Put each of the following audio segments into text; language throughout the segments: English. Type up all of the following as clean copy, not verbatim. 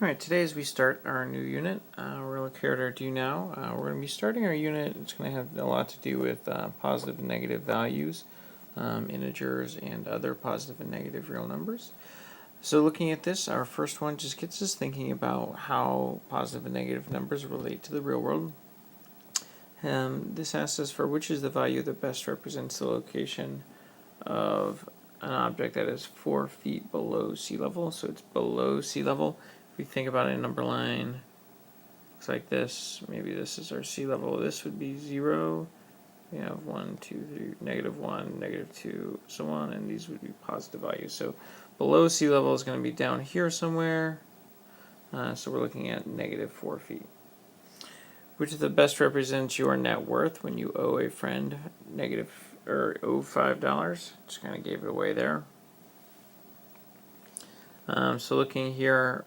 Alright, today as we start our new unit, we're going to look here at our do now. We're going to be starting our unit. It's going to have a lot to do with positive and negative values, integers, and other positive and negative real numbers. So looking at this, our first one just gets us thinking about how positive and negative numbers relate to the real world. This asks us for which is the value that best represents the location of an object that is 4 feet below sea level. So it's below sea level. If we think about a number line, looks like this. Maybe this is our sea level. This would be 0. We have 1, 2, 3, -1, -2, so on, and these would be positive values. So below sea level is going to be down here somewhere. So we're looking at -4 feet. Which of the best represents your net worth when you owe a friend owe $5? Just kind of gave it away there. So looking here,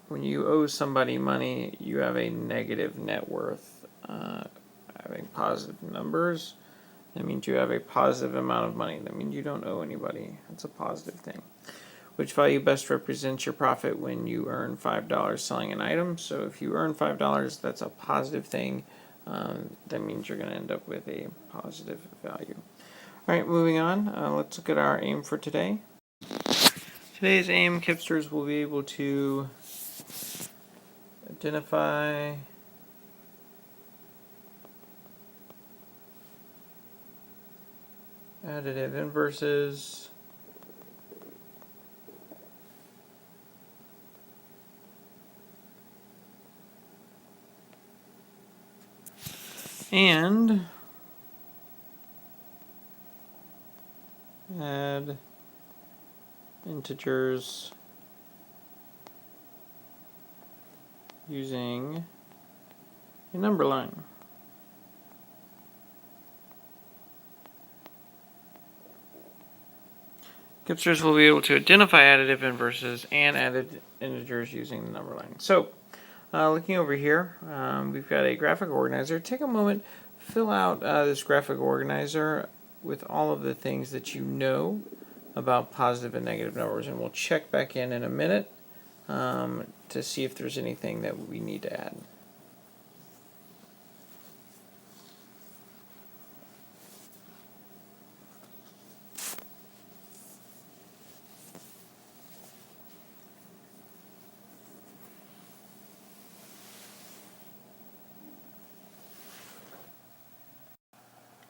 when you owe somebody money, you have a negative net worth. Having positive numbers, that means you have a positive amount of money. That means you don't owe anybody. That's a positive thing. Which value best represents your profit when you earn $5 selling an item? So if you earn $5, that's a positive thing. That means you're going to end up with a positive value. All right, moving on. Let's look at our aim for today. Today's aim, Kipsters will be able to identify additive inverses and add integers using a number line. Kipsters will be able to identify additive inverses and added integers using the number line. So, looking over here, we've got a graphic organizer. Take a moment, fill out this graphic organizer with all of the things that you know about positive and negative numbers, and we'll check back in a minute to see if there's anything that we need to add.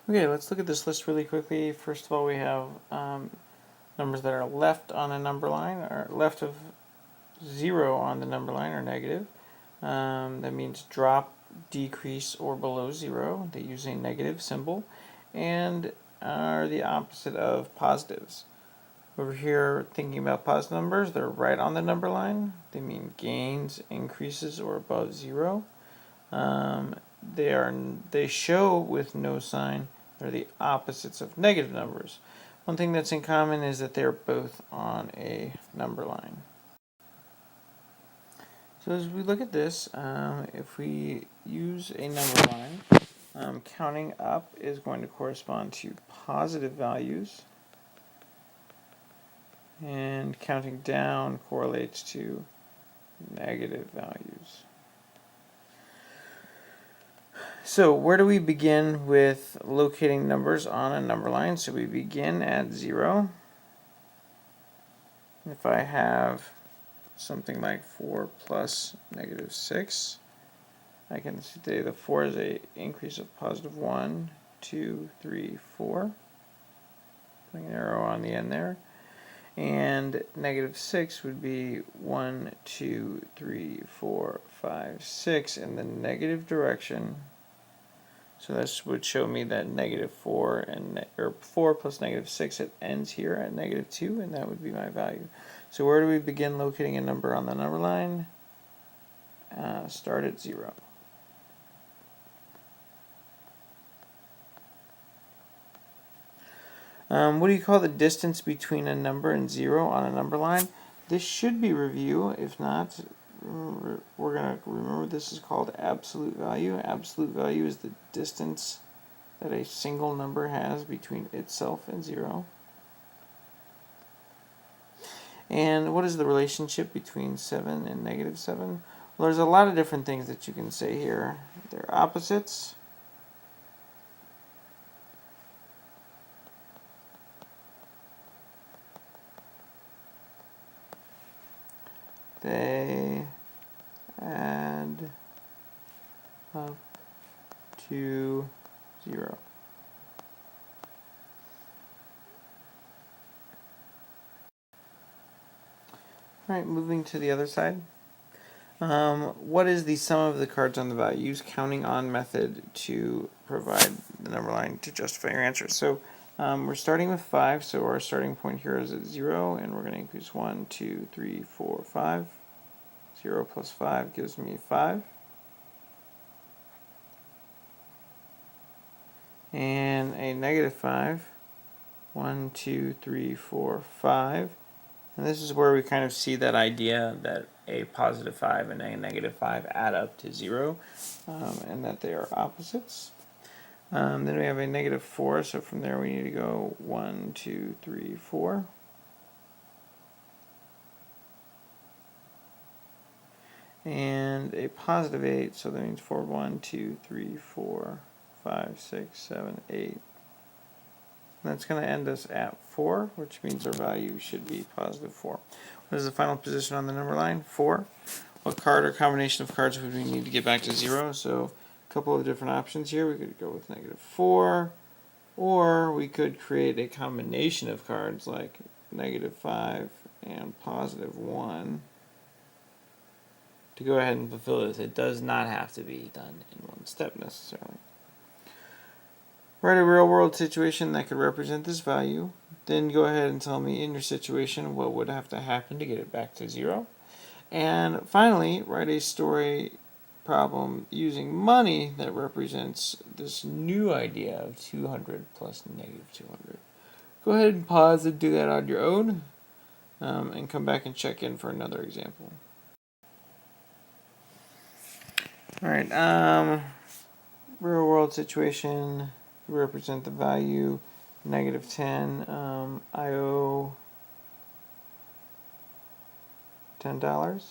Okay, let's look at this list really quickly. First of all, we have numbers that are left on a number line, or left of 0 on the number line, are negative. That means drop, decrease, or below 0. They use a negative symbol and are the opposite of positives. Over here, thinking about positive numbers, they're right on the number line. They mean gains, increases, or above 0. They show with no sign. They're the opposites of negative numbers. One thing that's in common is that they're both on a number line. So as we look at this, if we use a number line, counting up is going to correspond to positive values, and counting down correlates to negative values. So where do we begin with locating numbers on a number line? So we begin at 0. If I have something like 4 plus -6, I can say the 4 is an increase of positive 1, 2, 3, 4. Putting an arrow on the end there. And -6 would be 1, 2, 3, 4, 5, 6 in the negative direction. So this would show me that -4 or 4 plus -6, it ends here at -2, and that would be my value. So where do we begin locating a number on the number line? Start at 0. What do you call the distance between a number and 0 on a number line? This should be review. If not, we're going to remember this is called absolute value. Absolute value is the distance that a single number has between itself and 0. And what is the relationship between 7 and negative 7? Well, there's a lot of different things that you can say here. They're opposites. They add up to 0. Alright, moving to the other side. What is the sum of the cards on the value? Use counting on method to provide the number line to justify your answer. So we're starting with 5, so our starting point here is at 0, and we're going to increase 1, 2, 3, 4, 5. 0 plus 5 gives me 5. And a negative 5. 1, 2, 3, 4, 5. And this is where we kind of see that idea that a positive 5 and a negative 5 add up to 0, and that they are opposites. Then we have a negative 4, so from there we need to go 1, 2, 3, 4. And a positive 8, so that means 4, 1, 2, 3, 4, 5, 6, 7, 8. That's going to end us at 4, which means our value should be positive 4. What is the final position on the number line? 4. What card or combination of cards would we need to get back to 0? So a couple of different options here. We could go with negative 4, or we could create a combination of cards like negative 5 and positive 1 to go ahead and fulfill this. It does not have to be done in one step necessarily. Write a real-world situation that could represent this value. Then go ahead and tell me in your situation what would have to happen to get it back to 0. And finally, write a story problem using money that represents this new idea of 200 plus negative 200. Go ahead and pause and do that on your own, and come back and check in for another example. Alright, real-world situation. Represent the value negative 10. I owe $10.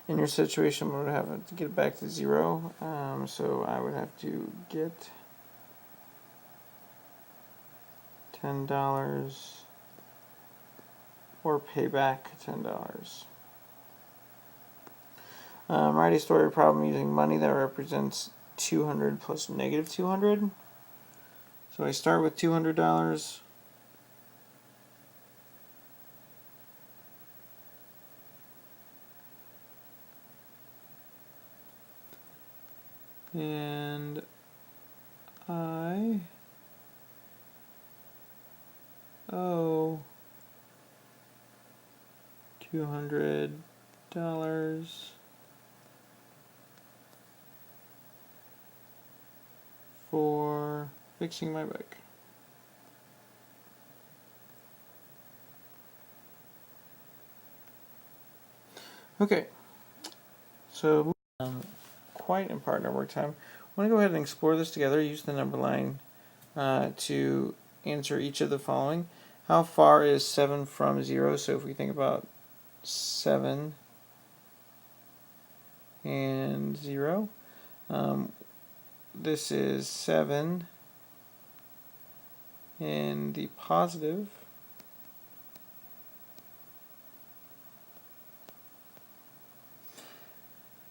In your situation, I would have to get it back to 0. So I would have to get $10 or pay back $10. Write a story problem using money that represents 200 plus negative 200. So I start with $200. And I owe $200 for fixing my bike. Okay, so quite important at work time. I want to go ahead and explore this together. Use the number line to answer each of the following. How far is 7 from 0? So if we think about 7 and 0, this is 7 in the positive.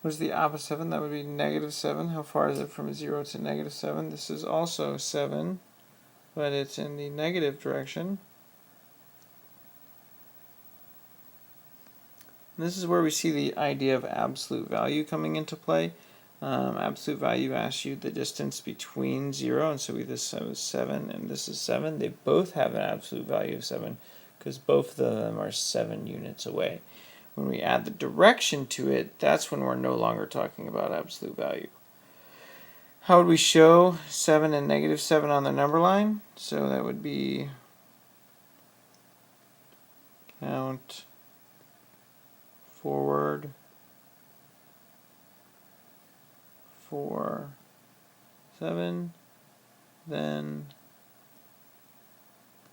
What is the opposite 7? That would be negative 7. How far is it from 0 to negative 7? This is also 7, but it's in the negative direction. And this is where we see the idea of absolute value coming into play. Absolute value asks you the distance between 0, and so this is 7 and this is 7. They both have an absolute value of 7 because both of them are 7 units away. When we add the direction to it, that's when we're no longer talking about absolute value. How would we show 7 and negative 7 on the number line? So that would be count forward for 7, then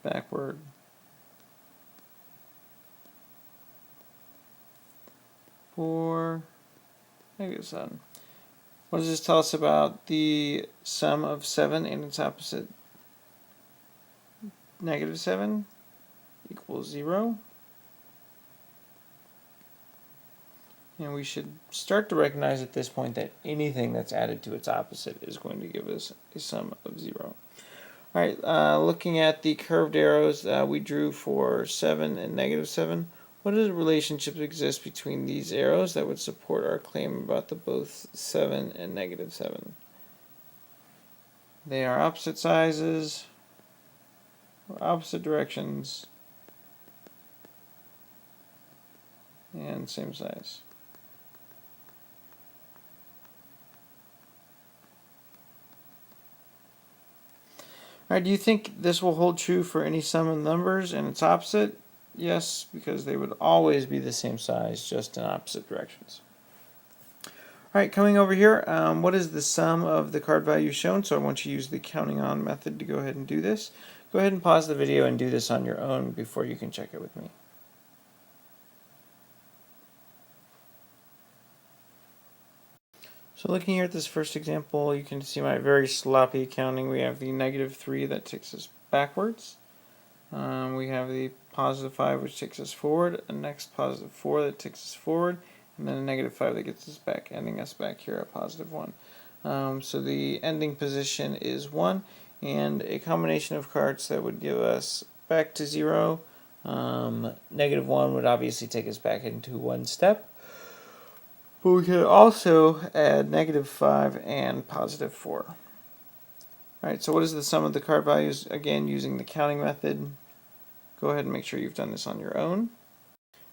backward. For -7. What does this tell us about the sum of 7 and its opposite? -7 equals 0. And we should start to recognize at this point that anything that's added to its opposite is going to give us a sum of 0. Alright, looking at the curved arrows we drew for 7 and -7, what do the relationships exist between these arrows that would support our claim about the both 7 and -7? They are opposite sizes, or opposite directions, and same size. Alright, do you think this will hold true for any sum of numbers and its opposite? Yes, because they would always be the same size, just in opposite directions. Alright, coming over here, what is the sum of the card values shown? So I want you to use the counting on method to go ahead and do this. Go ahead and pause the video and do this on your own before you can check it with me. So looking here at this first example, you can see my very sloppy counting. We have the -3 that takes us backwards. We have the +5 which takes us forward, a next +4 that takes us forward, and then a -5 that gets us back, ending us back here at +1. So the ending position is 1, and a combination of cards that would give us back to 0. -1 would obviously take us back into one step. But we could also add -5 and +4. Alright, so what is the sum of the card values? Again, using the counting method. Go ahead and make sure you've done this on your own.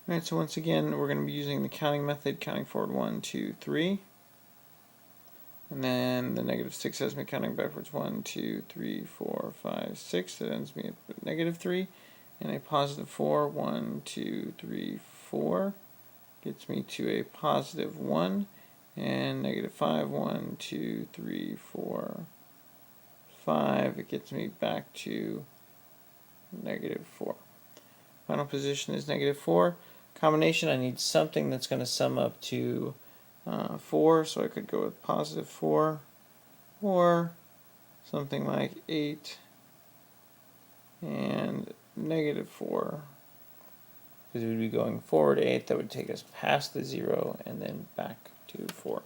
Alright, so once again, we're going to be using the counting method, counting forward 1, 2, 3. And then the -6 has me counting backwards 1, 2, 3, 4, 5, 6. That ends me at -3. And a +4, 1, 2, 3, 4. Gets me to a +1. And -5, 1, 2, 3, 4, 5. It gets me back to -4. Final position is -4. Combination, I need something that's going to sum up to 4, so I could go with +4, or something like 8 and -4, because we would be going forward 8, that would take us past the 0 and then back to 4.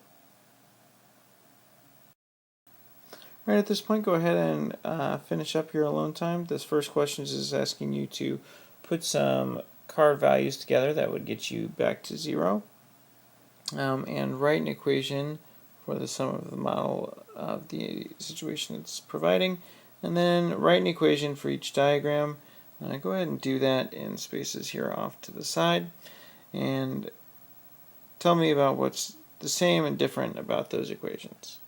Alright, at this point, go ahead and finish up your alone time. This first question is asking you to put some card values together that would get you back to 0. And write an equation for the sum of the model of the situation it's providing. And then write an equation for each diagram. Go ahead and do that in spaces here off to the side. And tell me about what's the same and different about those equations.